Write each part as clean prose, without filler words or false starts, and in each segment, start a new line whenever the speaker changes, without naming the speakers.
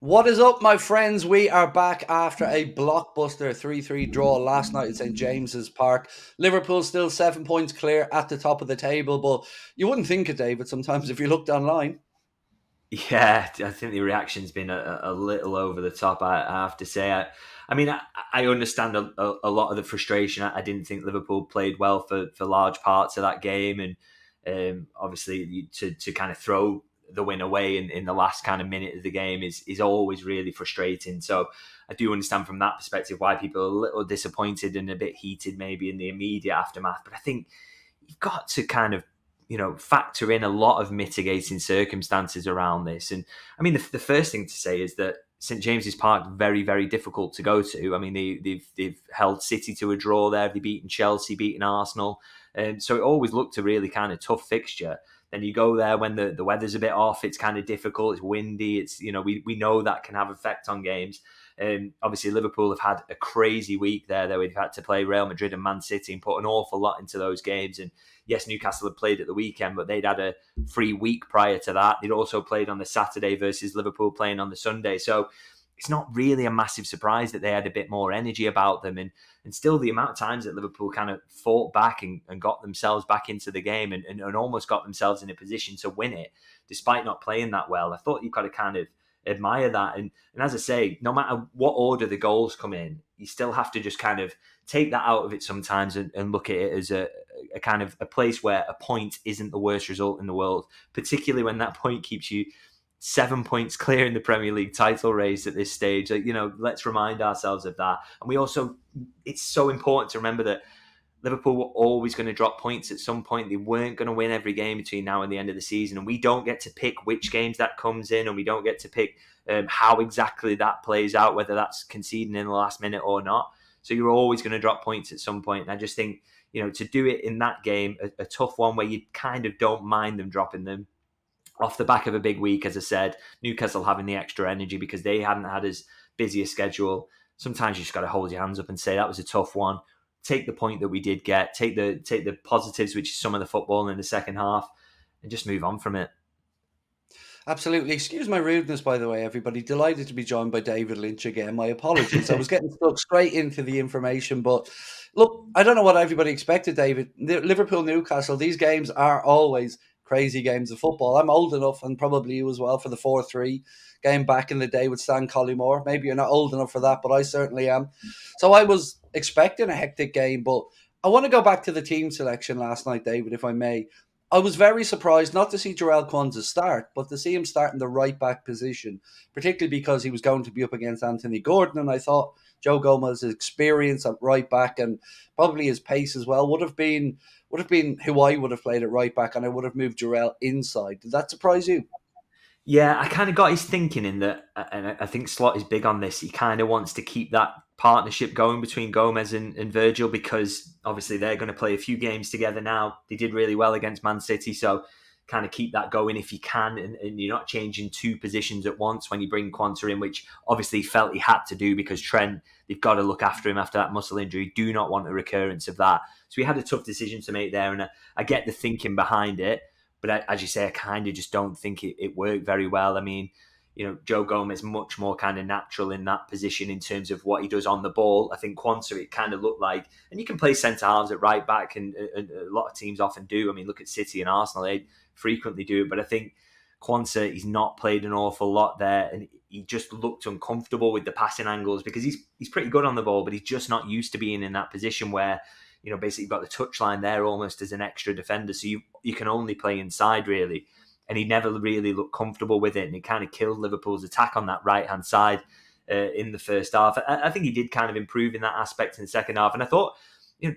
What is up, my friends? We are back after a blockbuster 3-3 draw last night at St James's Park. Liverpool still 7 points clear at the top of the table, but you wouldn't think it, David, sometimes if you looked online.
Yeah, I think the reaction's been a little over the top. I have to say. I understand a lot of the frustration. I didn't think Liverpool played well for large parts of that game, and obviously to kind of throw the win away in the last kind of minute of the game is always really frustrating. So I do understand from that perspective why people are a little disappointed and a bit heated maybe in the immediate aftermath. But I think you've got to kind of factor in a lot of mitigating circumstances around this. And I mean, the first thing to say is that St James's Park very, very difficult to go to. I mean, they've held City to a draw there. They've beaten Chelsea, beaten Arsenal, and so it always looked a really kind of tough fixture. Then you go there when the weather's a bit off. It's kind of difficult. It's windy. It's we know that can have effect on games. Obviously, Liverpool have had a crazy week there. That we've had to play Real Madrid and Man City and put an awful lot into those games. And yes, Newcastle had played at the weekend, but they'd had a free week prior to that. They'd also played on the Saturday versus Liverpool playing on the Sunday. So it's not really a massive surprise that they had a bit more energy about them. And still the amount of times that Liverpool kind of fought back and got themselves back into the game and almost got themselves in a position to win it, despite not playing that well. I thought you've got to kind of admire that. And as I say, no matter what order the goals come in, you still have to just kind of take that out of it sometimes and look at it as a kind of a place where a point isn't the worst result in the world, particularly when that point keeps you 7 points clear in the Premier League title race at this stage. Let's remind ourselves of that. And we also, it's so important to remember that Liverpool were always going to drop points at some point. They weren't going to win every game between now and the end of the season. And we don't get to pick which games that comes in, and we don't get to pick how exactly that plays out, whether that's conceding in the last minute or not. So you're always going to drop points at some point. And I just think, to do it in that game, a tough one where you kind of don't mind them dropping them off the back of a big week, as I said, Newcastle having the extra energy because they hadn't had as busy a schedule. Sometimes you just got to hold your hands up and say that was a tough one. Take the point that we did get, take the positives, which is some of the football in the second half, and just move on from it.
Absolutely. Excuse my rudeness, by the way, everybody. Delighted to be joined by David Lynch again. My apologies. I was getting stuck straight into the information, but look, I don't know what everybody expected, David. Liverpool, Newcastle, these games are always crazy games of football. I'm old enough, and probably you as well, for the 4-3 game back in the day with Stan Collymore. Maybe you're not old enough for that, but I certainly am. So I was expecting a hectic game, but I want to go back to the team selection last night, David, if I may. I was very surprised not to see Jarell Quansah start, but to see him start in the right back position, particularly because he was going to be up against Anthony Gordon. And I thought Joe Gomez's experience at right back and probably his pace as well would have been who I would have played at right back, and I would have moved Jarell inside. Did that surprise you?
Yeah, I kind of got his thinking in that, and I think Slot is big on this. He kind of wants to keep that partnership going between Gomez and Virgil because obviously they're going to play a few games together now. They did really well against Man City, so kind of keep that going if you can, and you're not changing two positions at once when you bring Quansah in, which obviously he felt he had to do because Trent, they've got to look after him after that muscle injury. Do not want a recurrence of that. So we had a tough decision to make there, and I get the thinking behind it. But as you say, I kind of just don't think it worked very well. I mean, Joe Gomez much more kind of natural in that position in terms of what he does on the ball. I think Quansah, it kind of looked like, and you can play centre halves at right back, and a lot of teams often do. I mean, look at City and Arsenal; they frequently do it. But I think Quansah, he's not played an awful lot there, and he just looked uncomfortable with the passing angles because he's pretty good on the ball, but he's just not used to being in that position where basically you've got the touchline there almost as an extra defender. So you can only play inside really. And he never really looked comfortable with it. And it kind of killed Liverpool's attack on that right-hand side in the first half. I think he did kind of improve in that aspect in the second half. And I thought,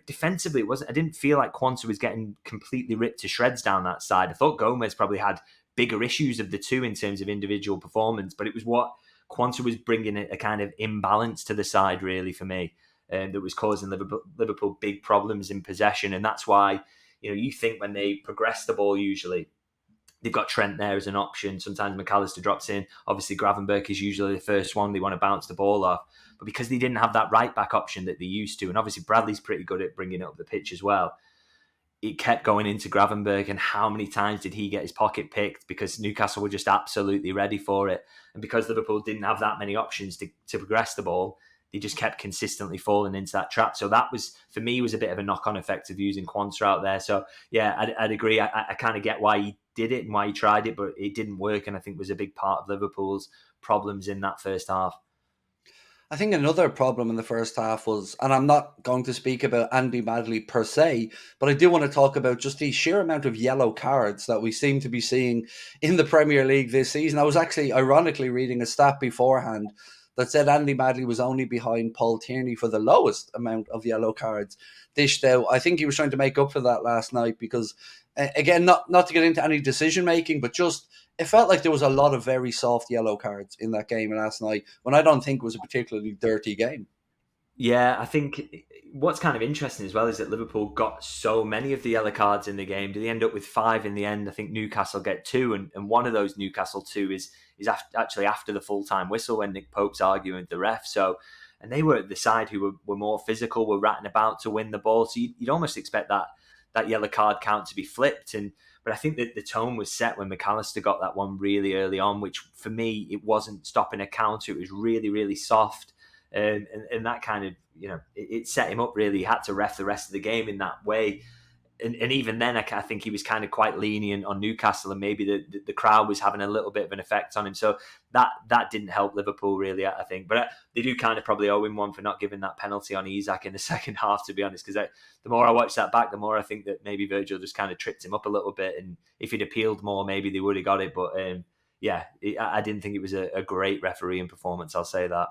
defensively, I didn't feel like Quansah was getting completely ripped to shreds down that side. I thought Gomez probably had bigger issues of the two in terms of individual performance, but it was what Quansah was bringing a kind of imbalance to the side really for me. That was causing Liverpool big problems in possession. And that's why, you think when they progress the ball, usually they've got Trent there as an option. Sometimes McAllister drops in. Obviously, Gravenberch is usually the first one they want to bounce the ball off. But because they didn't have that right back option that they used to, and obviously Bradley's pretty good at bringing it up the pitch as well, it kept going into Gravenberg, and how many times did he get his pocket picked because Newcastle were just absolutely ready for it, and because Liverpool didn't have that many options to progress the ball, they just kept consistently falling into that trap. So that was, for me, was a bit of a knock-on effect of using Quansah out there. So yeah, I'd agree. I kind of get why he did it and why he tried it, but it didn't work, and I think was a big part of Liverpool's problems in that first half.
I think another problem in the first half was, and I'm not going to speak about Andy Madley per se, but I do want to talk about just the sheer amount of yellow cards that we seem to be seeing in the Premier League this season. I was actually ironically reading a stat beforehand that said Andy Madley was only behind Paul Tierney for the lowest amount of yellow cards dished out. I think he was trying to make up for that last night because, again, not to get into any decision making, but just it felt like there was a lot of very soft yellow cards in that game last night when I don't think it was a particularly dirty game.
Yeah, I think what's kind of interesting as well is that Liverpool got so many of the yellow cards in the game. Did they end up with 5 in the end? I think Newcastle get 2, and one of those Newcastle 2 is actually after the full-time whistle when Nick Pope's arguing with the ref. So, and they were the side who were more physical, were ratting about to win the ball. So you'd almost expect that yellow card count to be flipped. But I think that the tone was set when McAllister got that one really early on, which for me, it wasn't stopping a counter. It was really, really soft. And that kind of, it set him up really. He had to ref the rest of the game in that way. And even then, I think he was kind of quite lenient on Newcastle, and maybe the crowd was having a little bit of an effect on him. So that didn't help Liverpool really, I think. But they do kind of probably owe him one for not giving that penalty on Isak in the second half, to be honest, because the more I watch that back, the more I think that maybe Virgil just kind of tripped him up a little bit. And if he'd appealed more, maybe they would have got it. But yeah, I didn't think it was a great refereeing performance, I'll say that.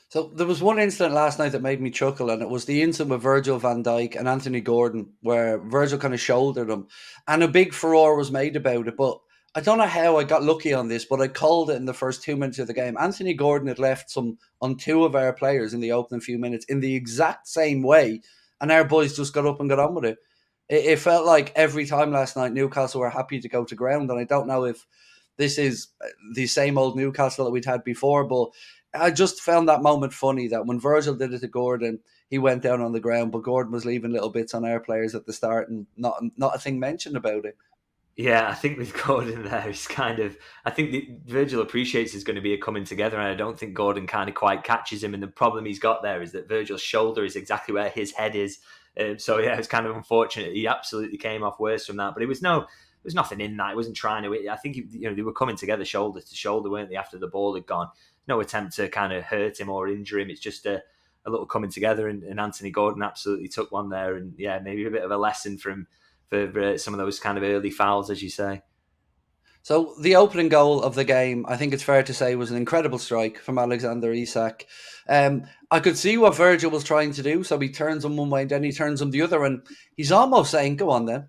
So there was one incident last night that made me chuckle, and it was the incident with Virgil van Dijk and Anthony Gordon, where Virgil kind of shouldered him, and a big furore was made about it. But I don't know how I got lucky on this, but I called it in the first 2 minutes of the game. Anthony Gordon had left some on 2 of our players in the opening few minutes in the exact same way, and our boys just got up and got on with it. It felt like every time last night Newcastle were happy to go to ground, and I don't know if this is the same old Newcastle that we'd had before, but I just found that moment funny that when Virgil did it to Gordon, he went down on the ground, but Gordon was leaving little bits on our players at the start and not a thing mentioned about it.
Yeah, I think with Gordon there, it's kind of. I think Virgil appreciates there's going to be a coming together, and I don't think Gordon kind of quite catches him. And the problem he's got there is that Virgil's shoulder is exactly where his head is. So yeah, it's kind of unfortunate. He absolutely came off worse from that, but there was nothing in that. It wasn't trying to. I think they were coming together shoulder to shoulder, weren't they? After the ball had gone, no attempt to kind of hurt him or injure him. It's just a little coming together, and Anthony Gordon absolutely took one there, and yeah, maybe a bit of a lesson for him for some of those kind of early fouls, as you say.
So the opening goal of the game, I think it's fair to say, was an incredible strike from Alexander Isak. I could see what Virgil was trying to do, so he turns him one way, and then he turns him the other, and he's almost saying, "Go on, then,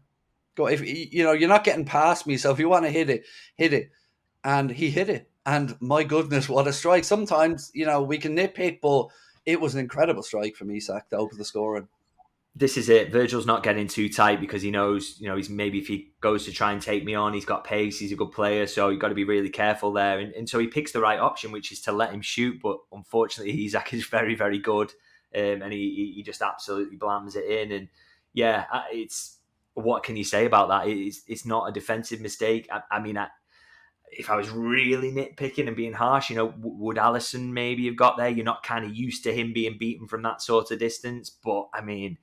go. If you're not getting past me, so if you want to hit it, hit it." And he hit it, and my goodness, what a strike! Sometimes we can nitpick, but it was an incredible strike from Isak to open the scoring.
This is it. Virgil's not getting too tight because he knows, he's maybe if he goes to try and take me on, he's got pace, he's a good player, so you've got to be really careful there. And so he picks the right option, which is to let him shoot. But unfortunately, Isak is very, very good, and he just absolutely blams it in. And yeah, it's what can you say about that? It's not a defensive mistake. I mean, if I was really nitpicking and being harsh, would Alisson maybe have got there? You're not kind of used to him being beaten from that sort of distance, but I mean.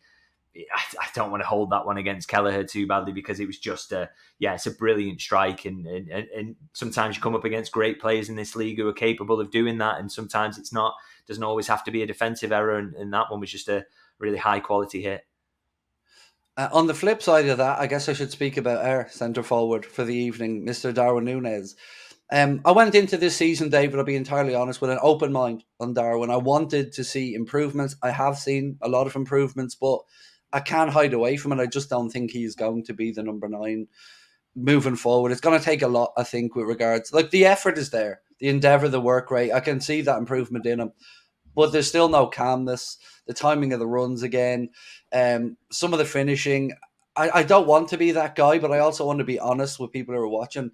I don't want to hold that one against Kelleher too badly because it was just it's a brilliant strike, and sometimes you come up against great players in this league who are capable of doing that, and sometimes it's not. Doesn't always have to be a defensive error, and that one was just a really high quality hit.
On the flip side of that, I guess I should speak about our centre forward for the evening, Mr. Darwin Nunez. I went into this season, David, I'll be entirely honest, with an open mind on Darwin. I wanted to see improvements. I have seen a lot of improvements, but I can't hide away from it. I just don't think he's going to be the number 9 moving forward. It's going to take a lot, I think, with regards. Like, the effort is there, the endeavour, the work rate. I can see that improvement in him. But there's still no calmness. The timing of the runs again. Some of the finishing. I don't want to be that guy, but I also want to be honest with people who are watching.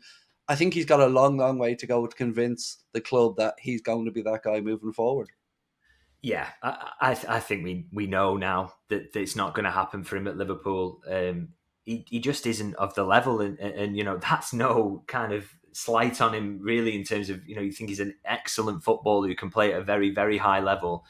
I think he's got a long, long way to go to convince the club that he's going to be that guy moving forward.
Yeah, I think we know now that it's not going to happen for him at Liverpool. He just isn't of the level, and that's no kind of slight on him really in terms of you think he's an excellent footballer who can play at a very very high level.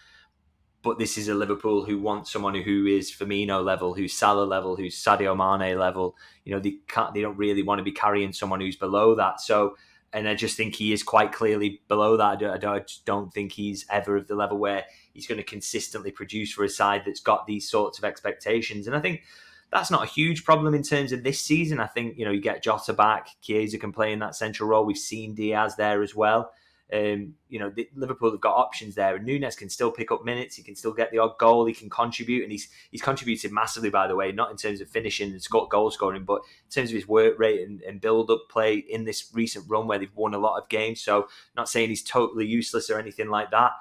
But this is a Liverpool who want someone who is Firmino level, who's Salah level, who's Sadio Mane level. They don't really want to be carrying someone who's below that. So, and I just think he is quite clearly below that. I just don't think he's ever of the level where he's going to consistently produce for a side that's got these sorts of expectations. And I think that's not a huge problem in terms of this season. I think you get Jota back, Chiesa can play in that central role. We've seen Diaz there as well. Liverpool have got options there, and Nunez can still pick up minutes. He can still get the odd goal. He can contribute, and he's contributed massively, by the way, not in terms of finishing and goal scoring, but in terms of his work rate and build up play in this recent run where they've won a lot of games. So, not saying he's totally useless or anything like that.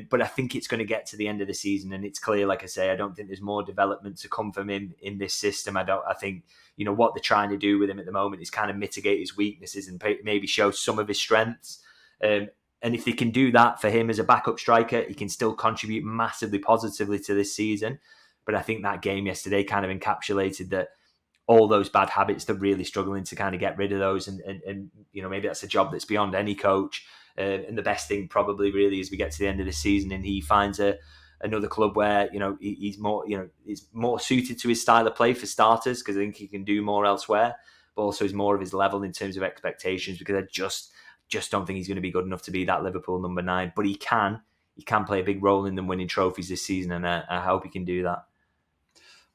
But I think it's going to get to the end of the season, and it's clear, like I say, I don't think there's more development to come from him in this system. I think what they're trying to do with him at the moment is kind of mitigate his weaknesses and maybe show some of his strengths. And if they can do that for him as a backup striker, he can still contribute massively positively to this season. But I think that game yesterday kind of encapsulated that all those bad habits, they're really struggling to kind of get rid of those. And maybe that's a job that's beyond any coach. And the best thing probably really is we get to the end of the season and he finds another club where he's more suited to his style of play for starters, because I think he can do more elsewhere, but also is more of his level in terms of expectations, because I just don't think he's going to be good enough to be that Liverpool number 9. But he can play a big role in them winning trophies this season, and I hope he can do that.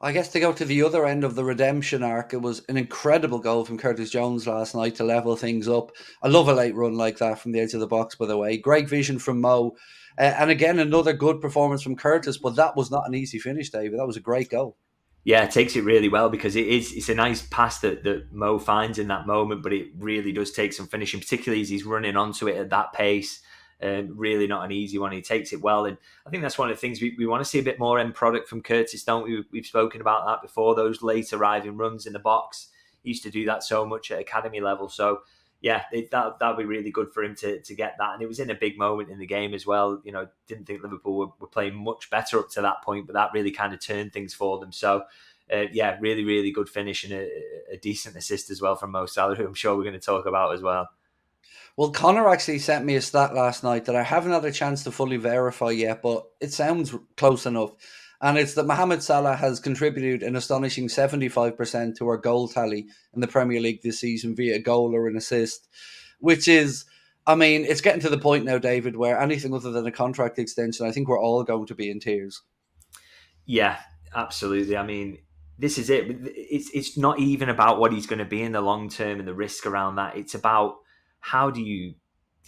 I guess to go to the other end of the redemption arc, it was an incredible goal from Curtis Jones last night to level things up. I love a late run like that from the edge of the box, by the way. Great vision from Mo. And again, another good performance from Curtis, but that was not an easy finish, David. That was a great goal.
Yeah, it takes it really well, because it's a nice pass that Mo finds in that moment, but it really does take some finishing, particularly as he's running onto it at that pace. Really not an easy one. He takes it well, and I think that's one of the things we want to see a bit more end product from Curtis, don't we? We've spoken about that before, those late arriving runs in the box. He used to do that so much at academy level. So yeah, that'd be really good for him to get that. And it was in a big moment in the game as well. Didn't think Liverpool were playing much better up to that point, but that really kind of turned things for them. So yeah, really, really good finish, and a decent assist as well from Mo Salah, who I'm sure we're going to talk about as well.
Well, Connor actually sent me a stat last night that I haven't had a chance to fully verify yet, but it sounds close enough. And it's that Mohamed Salah has contributed an astonishing 75% to our goal tally in the Premier League this season via a goal or an assist, which is, I mean, it's getting to the point now, David, where anything other than a contract extension, I think we're all going to be in tears.
Yeah, absolutely. I mean, this is it. It's not even about what he's going to be in the long term and the risk around that. It's about how do you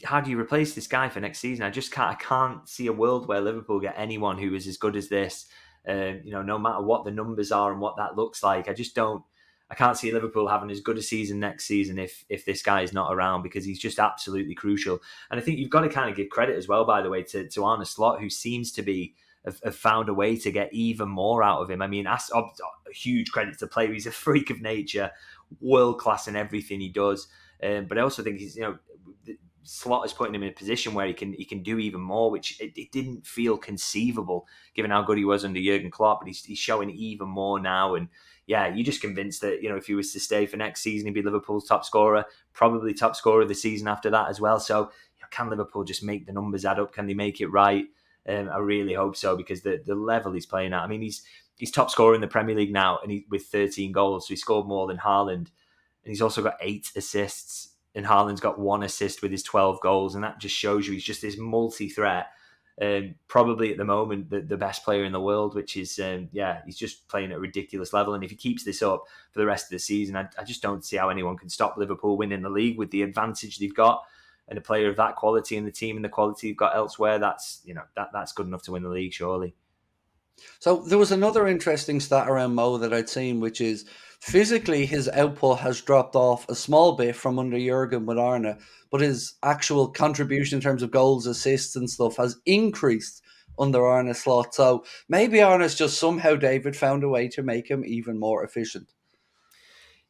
replace this guy for next season? I can't see a world where Liverpool get anyone who is as good as this. No matter what the numbers are and what that looks like, I can't see Liverpool having as good a season next season if this guy is not around, because he's just absolutely crucial. And I think you've got to kind of give credit as well, by the way, to Arne Slot, who seems to be have found a way to get even more out of him. I mean, a huge credit to play. He's a freak of nature, world class in everything he does. But I also think he's Slot is putting him in a position where he can do even more, which it didn't feel conceivable given how good he was under Jurgen Klopp. But he's showing even more now, and yeah, you're just convinced that if he was to stay for next season, he'd be Liverpool's top scorer, probably top scorer of the season after that as well. So can Liverpool just make the numbers add up? Can they make it right? I really hope so, because the level he's playing at. I mean, he's top scorer in the Premier League now, and with 13 goals, so he scored more than Haaland, and he's also got 8 assists. And Haaland's got 1 assist with his 12 goals, and that just shows you he's just this multi-threat. Probably at the moment the best player in the world, which is he's just playing at a ridiculous level. And if he keeps this up for the rest of the season, I just don't see how anyone can stop Liverpool winning the league with the advantage they've got. And a player of that quality and the team and the quality you've got elsewhere, that's good enough to win the league, surely.
So there was another interesting stat around Mo that I'd seen, which is physically his output has dropped off a small bit from under Jurgen with Arne, but his actual contribution in terms of goals, assists and stuff has increased under Arne Slot. So maybe Arne's just somehow, David, found a way to make him even more efficient.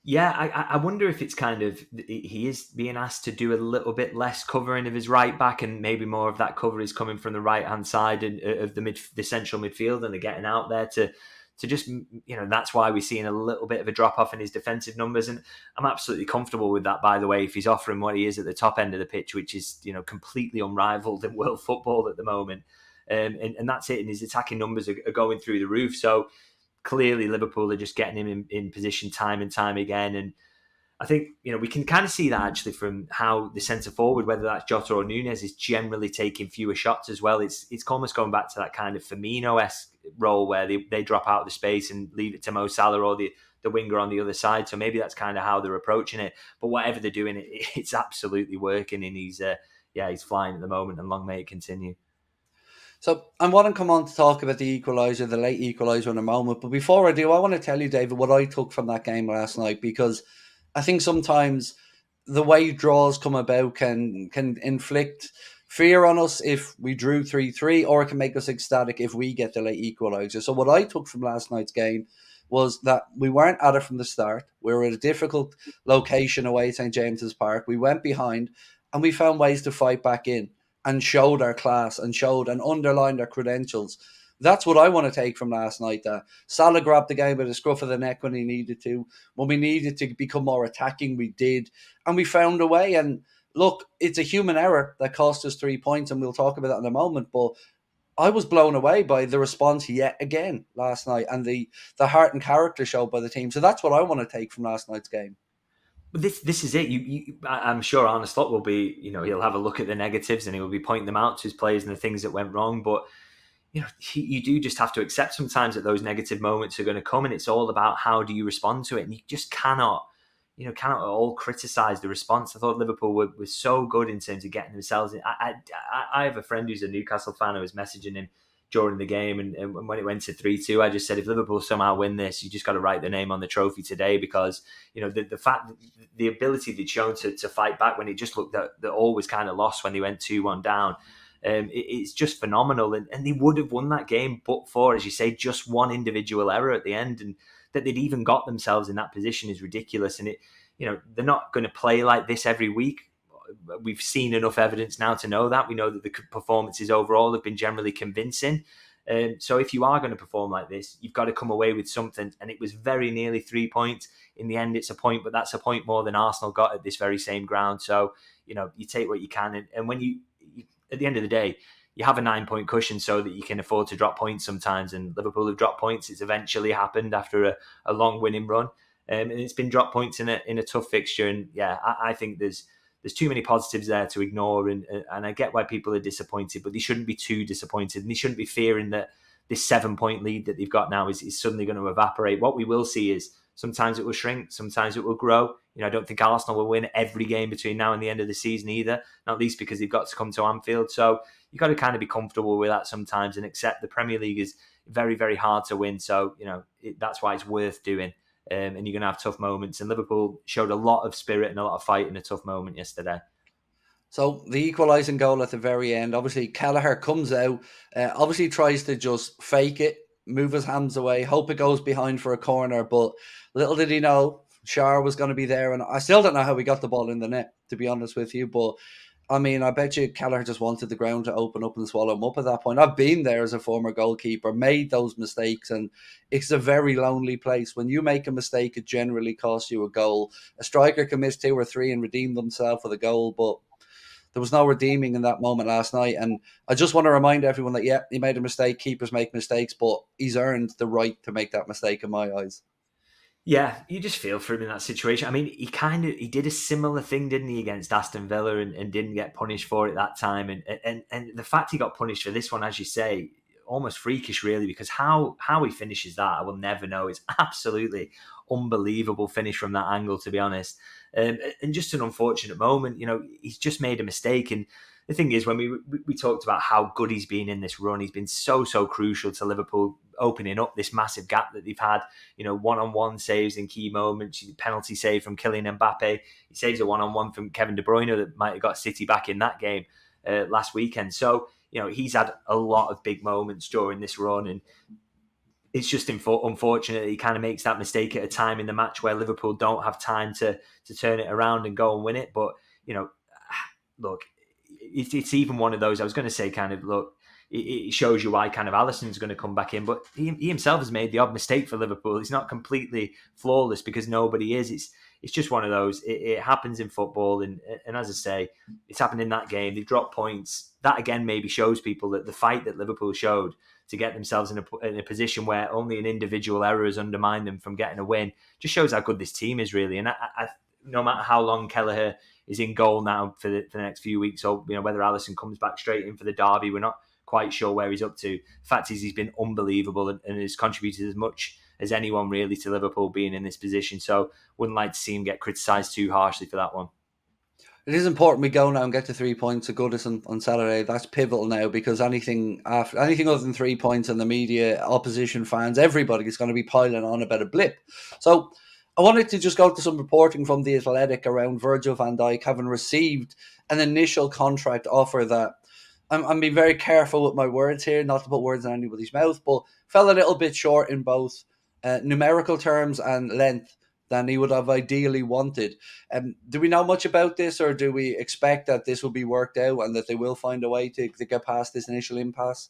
Yeah, I wonder if it's kind of he is being asked to do a little bit less covering of his right back, and maybe more of that cover is coming from the right hand side of the central midfield, and they're getting out there to just, that's why we're seeing a little bit of a drop off in his defensive numbers, and I'm absolutely comfortable with that. By the way, if he's offering what he is at the top end of the pitch, which is completely unrivaled in world football at the moment, and that's it, and his attacking numbers are going through the roof. So clearly Liverpool are just getting him in position time and time again. And I think, we can kind of see that actually from how the centre forward, whether that's Jota or Nunez, is generally taking fewer shots as well. It's almost going back to that kind of Firmino-esque role where they drop out of the space and leave it to Mo Salah or the winger on the other side. So maybe that's kind of how they're approaching it. But whatever they're doing, it's absolutely working, and he's flying at the moment, and long may it continue.
So I want to come on to talk about the equaliser, the late equaliser in a moment. But before I do, I want to tell you, David, what I took from that game last night, because I think sometimes the way draws come about can inflict fear on us if we drew 3-3, or it can make us ecstatic if we get the late equaliser. So what I took from last night's game was that we weren't at it from the start. We were at a difficult location away at St. James's Park. We went behind and we found ways to fight back in and showed our class and showed and underlined our credentials. That's what I want to take from last night. That Salah grabbed the game by the scruff of the neck when he needed to. When we needed to become more attacking, we did. And we found a way. And look, it's a human error that cost us 3 points, and we'll talk about that in a moment. But I was blown away by the response yet again last night, and the heart and character showed by the team. So that's what I want to take from last night's game.
But this is it. I'm sure Arne Slot will be, he'll have a look at the negatives and he will be pointing them out to his players and the things that went wrong. But you do just have to accept sometimes that those negative moments are going to come, and it's all about how do you respond to it. And you just cannot at all criticise the response. I thought Liverpool were so good in terms of getting themselves in. I have a friend who's a Newcastle fan. I was messaging him during the game, and when it went to 3-2, I just said, if Liverpool somehow win this, you just got to write their name on the trophy today, because the fact, the ability they'd shown to fight back when it just looked that all was kind of lost when they went 2-1 down. It's just phenomenal, and they would have won that game but for, as you say, just one individual error at the end, and that they'd even got themselves in that position is ridiculous. And they're not going to play like this every week. We've seen enough evidence now to know that. We know that the performances overall have been generally convincing. So if you are going to perform like this, you've got to come away with something. And it was very nearly 3 points. In the end, it's a point, but that's a point more than Arsenal got at this very same ground. So, you take what you can. And when you at the end of the day, you have a 9-point cushion so that you can afford to drop points sometimes. And Liverpool have dropped points. It's eventually happened after a long winning run. And it's been drop points in a tough fixture. And yeah, I think there's too many positives there to ignore, and I get why people are disappointed, but they shouldn't be too disappointed, and they shouldn't be fearing that this 7-point lead that they've got now is suddenly going to evaporate. What we will see is sometimes it will shrink, sometimes it will grow. I don't think Arsenal will win every game between now and the end of the season either, not least because they've got to come to Anfield. So you've got to kind of be comfortable with that sometimes and accept the Premier League is very, very hard to win. So, that's why it's worth doing. And you're going to have tough moments. And Liverpool showed a lot of spirit and a lot of fight in a tough moment yesterday.
So the equalising goal at the very end, obviously Kelleher comes out, obviously tries to just fake it, move his hands away, hope it goes behind for a corner. But little did he know, Shar was going to be there. And I still don't know how he got the ball in the net, to be honest with you. But I mean, I bet you Kelleher just wanted the ground to open up and swallow him up at that point. I've been there as a former goalkeeper, made those mistakes, and it's a very lonely place. When you make a mistake, it generally costs you a goal. A striker can miss 2 or 3 and redeem themselves with a goal, but there was no redeeming in that moment last night. And I just want to remind everyone that, yeah, he made a mistake. Keepers make mistakes, but he's earned the right to make that mistake in my eyes.
Yeah, you just feel for him in that situation. I mean, he did a similar thing, didn't he, against Aston Villa, and didn't get punished for it that time. And the fact he got punished for this one, as you say, almost freakish, really, because how he finishes that, I will never know. It's absolutely unbelievable finish from that angle, to be honest. And just an unfortunate moment. He's just made a mistake. And the thing is, when we talked about how good he's been in this run, he's been so crucial to Liverpool opening up this massive gap that they've had. One-on-one saves in key moments, penalty save from Kylian Mbappe. He saves a one-on-one from Kevin De Bruyne that might have got City back in that game last weekend. So, he's had a lot of big moments during this run, and it's just unfortunate he kind of makes that mistake at a time in the match where Liverpool don't have time to turn it around and go and win it. But, look, it's even one of those, I was going to say kind of, look, it shows you why kind of Alisson's going to come back in, but he himself has made the odd mistake for Liverpool. He's not completely flawless because nobody is. It's just one of those. It happens in football, and as I say, it's happened in that game. They dropped points. That again maybe shows people that the fight that Liverpool showed to get themselves in a position where only an individual error has undermined them from getting a win just shows how good this team is really. And I no matter how long Kelleher is in goal now for the next few weeks, or whether Alisson comes back straight in for the derby, we're not quite sure where he's up to. The fact is he's been unbelievable and has contributed as much as anyone really to Liverpool being in this position. So wouldn't like to see him get criticised too harshly for that one.
It is important we go now and get to 3 points of Goodison on Saturday. That's pivotal now, because anything other than 3 points in the media, opposition fans, everybody is going to be piling on about a blip. So I wanted to just go to some reporting from The Athletic around Virgil van Dijk having received an initial contract offer that I'm being very careful with my words here, not to put words in anybody's mouth, but fell a little bit short in both numerical terms and length than he would have ideally wanted. Do we know much about this, or do we expect that this will be worked out and that they will find a way to get past this initial impasse?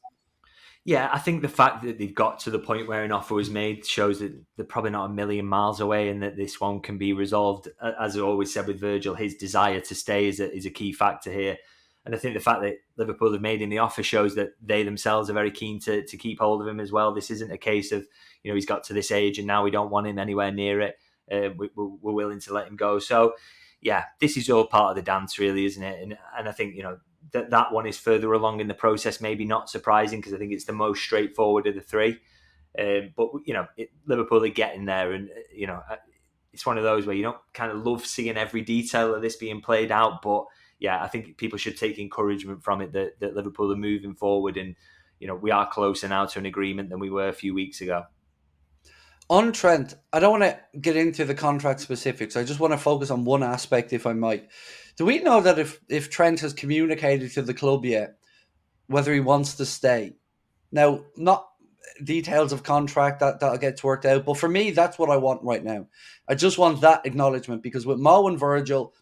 Yeah, I think the fact that they've got to the point where an offer was made shows that they're probably not a million miles away and that this one can be resolved. As I always said with Virgil, his desire to stay is a key factor here. And I think the fact that Liverpool have made him the offer shows that they themselves are very keen to keep hold of him as well. This isn't a case of, he's got to this age and now we don't want him anywhere near it. We're willing to let him go. So, yeah, this is all part of the dance, really, isn't it? And I think, that one is further along in the process, maybe not surprising because I think it's the most straightforward of the three. But, Liverpool are getting there. And, it's one of those where you don't kind of love seeing every detail of this being played out. But, yeah, I think people should take encouragement from it that Liverpool are moving forward and, we are closer now to an agreement than we were a few weeks ago.
On Trent, I don't want to get into the contract specifics. I just want to focus on one aspect, if I might. Do we know that if Trent has communicated to the club yet whether he wants to stay? Now, not details of contract, that gets worked out. But for me, that's what I want right now. I just want that acknowledgement, because with Mo and Virgil,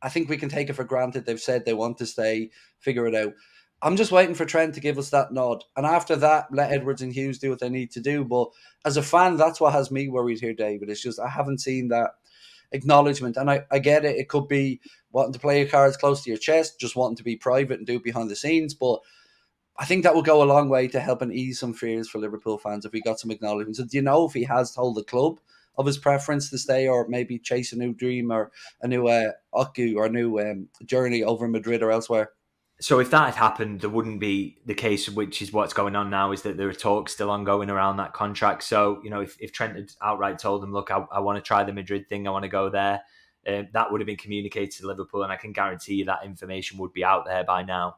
I think we can take it for granted. They've said they want to stay, figure it out. I'm just waiting for Trent to give us that nod. And after that, let Edwards and Hughes do what they need to do. But as a fan, that's what has me worried here, David. It's just I haven't seen that acknowledgement. And I get it. It could be wanting to play your cards close to your chest, just wanting to be private and do it behind the scenes. But I think that will go a long way to helping ease some fears for Liverpool fans if we got some acknowledgement. So do you know if he has told the club of his preference to stay or maybe chase a new dream or a new Oku or a new journey over Madrid or elsewhere?
So if that had happened, there wouldn't be the case, which is what's going on now, is that there are talks still ongoing around that contract. So, if Trent had outright told them, look, I want to try the Madrid thing, I want to go there, that would have been communicated to Liverpool, and I can guarantee you that information would be out there by now.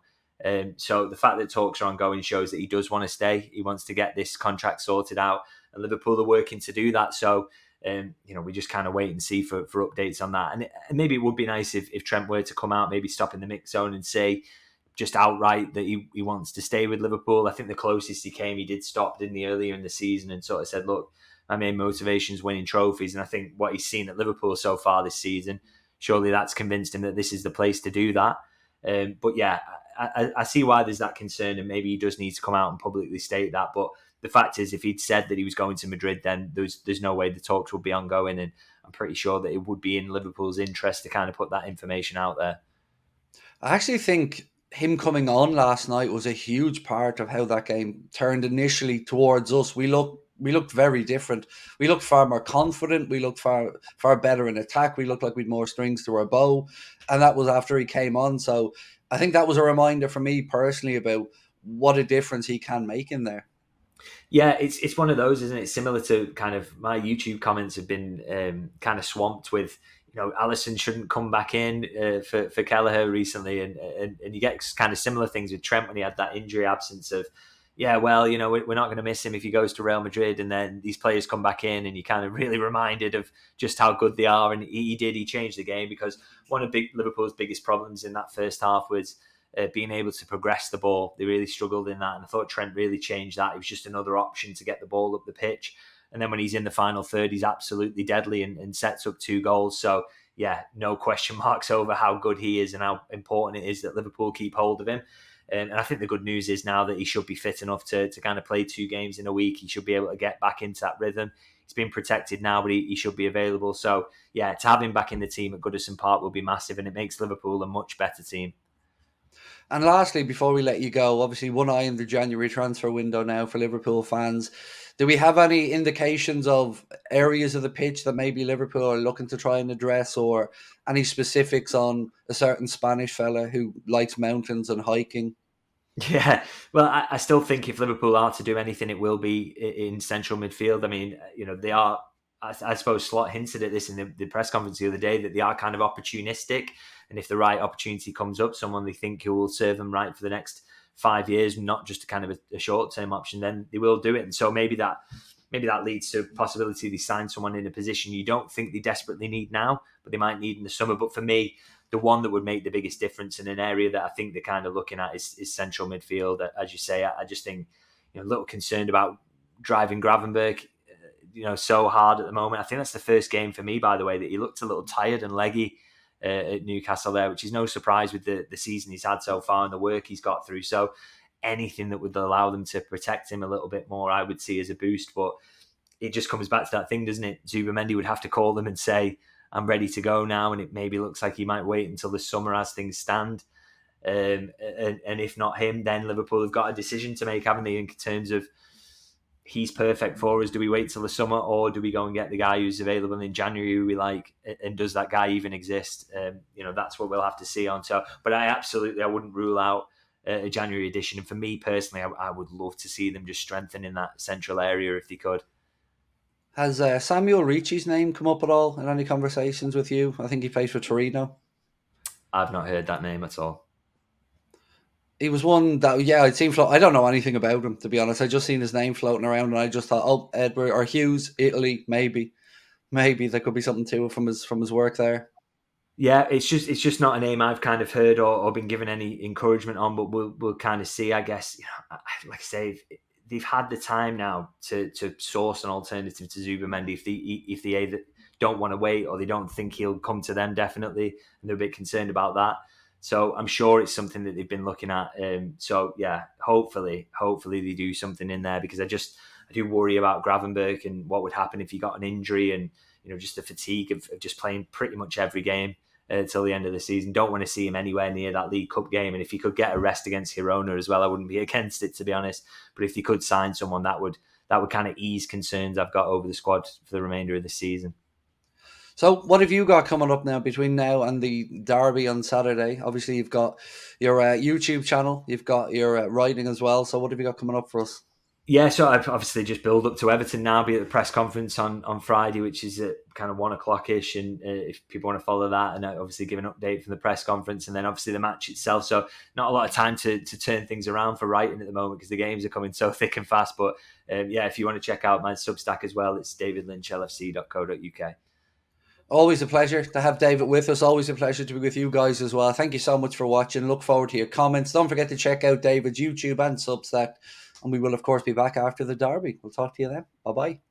So the fact that talks are ongoing shows that he does want to stay. He wants to get this contract sorted out, and Liverpool are working to do that. So, we just kind of wait and see for updates on that. And maybe it would be nice if Trent were to come out, maybe stop in the mix zone and say just outright that he wants to stay with Liverpool. I think the closest he came, he did stop, didn't he, earlier in the season and sort of said, look, my main motivation is winning trophies. And I think what he's seen at Liverpool so far this season, surely that's convinced him that this is the place to do that. But yeah, I see why there's that concern, and maybe he does need to come out and publicly state that. But the fact is, if he'd said that he was going to Madrid, then there's no way the talks would be ongoing. And I'm pretty sure that it would be in Liverpool's interest to kind of put that information out there.
I actually think him coming on last night was a huge part of how that game turned initially towards us. We looked very different. We looked far more confident. We looked far better in attack. We looked like we had more strings to our bow. And that was after he came on. So I think that was a reminder for me personally about what a difference he can make in there.
Yeah, it's one of those, isn't it? Similar to kind of my YouTube comments have been kind of swamped with, Alisson shouldn't come back in for Kelleher recently, and you get kind of similar things with Trent when he had that injury absence of, yeah, well, we're not going to miss him if he goes to Real Madrid, and then these players come back in and you're kind of really reminded of just how good they are. And he changed the game, because one of Liverpool's biggest problems in that first half was being able to progress the ball. They really struggled in that, and I thought Trent really changed that. It was just another option to get the ball up the pitch. And then when he's in the final third, he's absolutely deadly and sets up 2 goals. So, yeah, no question marks over how good he is and how important it is that Liverpool keep hold of him. And I think the good news is now that he should be fit enough to kind of play 2 games in a week. He should be able to get back into that rhythm. He's been protected now, but he should be available. So, yeah, to have him back in the team at Goodison Park will be massive, and it makes Liverpool a much better team.
And lastly, before we let you go, obviously one eye in the January transfer window now for Liverpool fans. Do we have any indications of areas of the pitch that maybe Liverpool are looking to try and address, or any specifics on a certain Spanish fella who likes mountains and hiking?
Yeah, well, I still think if Liverpool are to do anything, it will be in central midfield. I mean, they are. I suppose Slot hinted at this in the press conference the other day, that they are kind of opportunistic, and if the right opportunity comes up, someone they think who will serve them right for the next 5 years, not just a kind of a short term option, then they will do it. And so maybe that leads to a possibility they sign someone in a position you don't think they desperately need now, but they might need in the summer. But for me, the one that would make the biggest difference in an area that I think they're kind of looking at is central midfield. As you say, I just think a little concerned about driving Gravenberch, so hard at the moment. I think that's the first game for me, by the way, that he looked a little tired and leggy at Newcastle there, which is no surprise with the season he's had so far and the work he's got through. So anything that would allow them to protect him a little bit more, I would see as a boost. But it just comes back to that thing, doesn't it? Zubimendi would have to call them and say, I'm ready to go now, and it maybe looks like he might wait until the summer as things stand. And if not him, then Liverpool have got a decision to make, haven't they, in terms of he's perfect for us. Do we wait till the summer, or do we go and get the guy who's available in January who we like, and does that guy even exist? That's what we'll have to see on. So, but I wouldn't rule out a January edition. And for me personally, I would love to see them just strengthen in that central area if they could.
Has Samuel Ricci's name come up at all in any conversations with you? I think he plays for Torino.
I've not heard that name at all.
He was one that, I'd seen float. I don't know anything about him, to be honest. I just seen his name floating around, and I just thought, oh, Edward or Hughes, Italy, maybe there could be something to it from his work there.
Yeah, it's just not a name I've kind of heard or been given any encouragement on, but we'll kind of see, I guess. Like I say, they've had the time now to source an alternative to Zubimendi if they either don't want to wait or they don't think he'll come to them definitely, and they're a bit concerned about that. So I'm sure it's something that they've been looking at. So yeah, hopefully they do something in there, because I do worry about Gravenberch and what would happen if he got an injury, and just the fatigue of just playing pretty much every game till the end of the season. Don't want to see him anywhere near that League Cup game. And if he could get a rest against Girona as well, I wouldn't be against it, to be honest. But if he could sign someone, that would kind of ease concerns I've got over the squad for the remainder of the season.
So what have you got coming up now between now and the derby on Saturday? Obviously, you've got your YouTube channel, you've got your writing as well. So what have you got coming up for us?
Yeah, so I've obviously just build up to Everton now, be at the press conference on Friday, which is at kind of 1:00ish. And if people want to follow that, and obviously give an update from the press conference, and then obviously the match itself. So not a lot of time to turn things around for writing at the moment, because the games are coming so thick and fast. But if you want to check out my Substack as well, it's davidlynchlfc.co.uk.
Always a pleasure to have David with us. Always a pleasure to be with you guys as well. Thank you so much for watching. Look forward to your comments. Don't forget to check out David's YouTube and Substack. And we will, of course, be back after the derby. We'll talk to you then. Bye-bye.